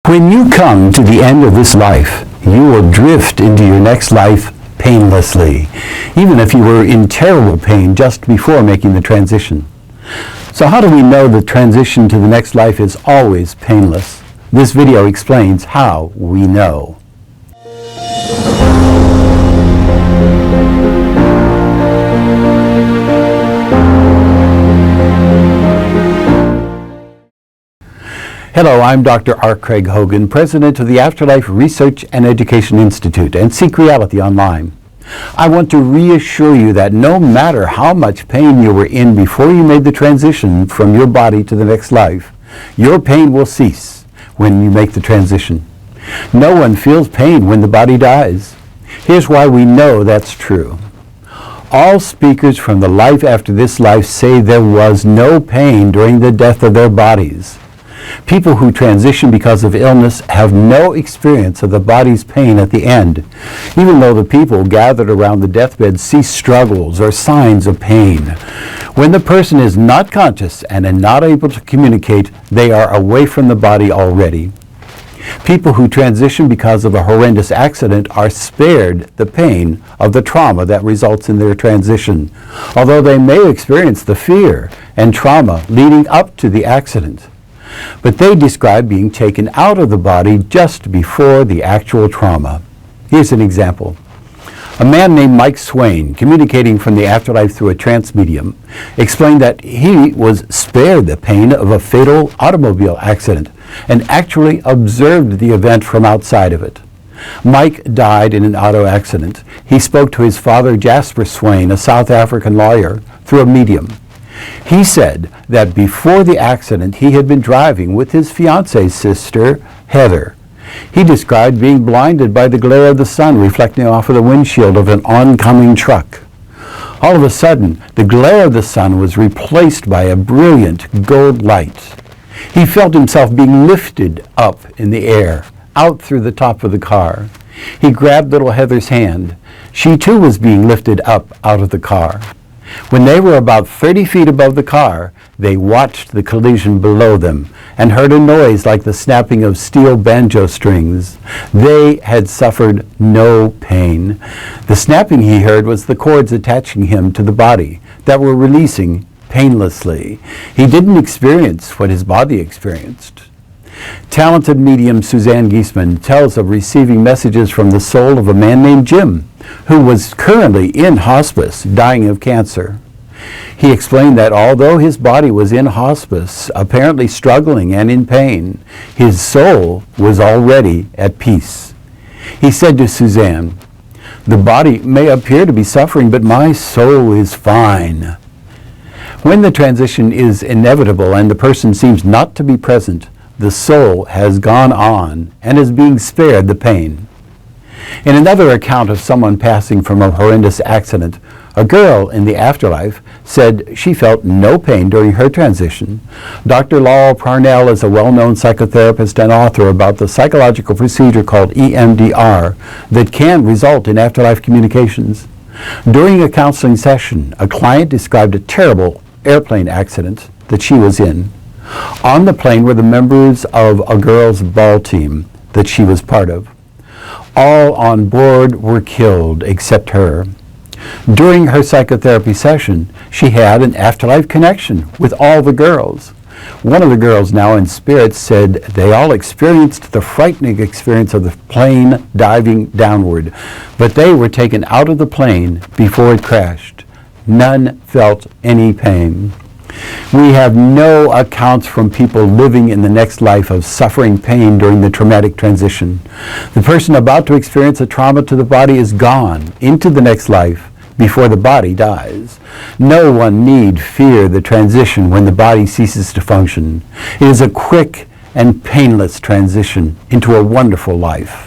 When you come to the end of this life, you will drift into your next life painlessly, even if you were in terrible pain just before making the transition. So how do we know the transition to the next life is always painless? This video explains how we know. Hello, I'm Dr. R. Craig Hogan, President of the Afterlife Research and Education Institute and Seek Reality Online. I want to reassure you that no matter how much pain you were in before you made the transition from your body to the next life, your pain will cease when you make the transition. No one feels pain when the body dies. Here's why we know that's true. All speakers from the life after this life say there was no pain during the death of their bodies. People who transition because of illness have no experience of the body's pain at the end, even though the people gathered around the deathbed see struggles or signs of pain. When the person is not conscious and not able to communicate, they are away from the body already. People who transition because of a horrendous accident are spared the pain of the trauma that results in their transition, although they may experience the fear and trauma leading up to the accident. But they describe being taken out of the body just before the actual trauma. Here's an example. A man named Mike Swain, communicating from the afterlife through a trance medium, explained that he was spared the pain of a fatal automobile accident and actually observed the event from outside of it. Mike died in an auto accident. He spoke to his father, Jasper Swain, a South African lawyer, through a medium. He said that before the accident, he had been driving with his fiance's sister, Heather. He described being blinded by the glare of the sun reflecting off of the windshield of an oncoming truck. All of a sudden, the glare of the sun was replaced by a brilliant gold light. He felt himself being lifted up in the air, out through the top of the car. He grabbed little Heather's hand. She too was being lifted up out of the car. When they were about 30 feet above the car, they watched the collision below them and heard a noise like the snapping of steel banjo strings. They had suffered no pain. The snapping he heard was the cords attaching him to the body that were releasing painlessly. He didn't experience what his body experienced. Talented medium Suzanne Giesman tells of receiving messages from the soul of a man named Jim, who was currently in hospice, dying of cancer. He explained that although his body was in hospice, apparently struggling and in pain, his soul was already at peace. He said to Suzanne, "The body may appear to be suffering, but my soul is fine." When the transition is inevitable and the person seems not to be present, the soul has gone on and is being spared the pain. In another account of someone passing from a horrendous accident, a girl in the afterlife said she felt no pain during her transition. Dr. Laurel Parnell is a well-known psychotherapist and author about the psychological procedure called EMDR that can result in afterlife communications. During a counseling session, a client described a terrible airplane accident that she was in. On the plane were the members of a girls' ball team that she was part of. All on board were killed except her. During her psychotherapy session, she had an afterlife connection with all the girls. One of the girls, now in spirit, said they all experienced the frightening experience of the plane diving downward, but they were taken out of the plane before it crashed. None felt any pain. We have no accounts from people living in the next life of suffering pain during the traumatic transition. The person about to experience a trauma to the body is gone into the next life before the body dies. No one need fear the transition when the body ceases to function. It is a quick and painless transition into a wonderful life.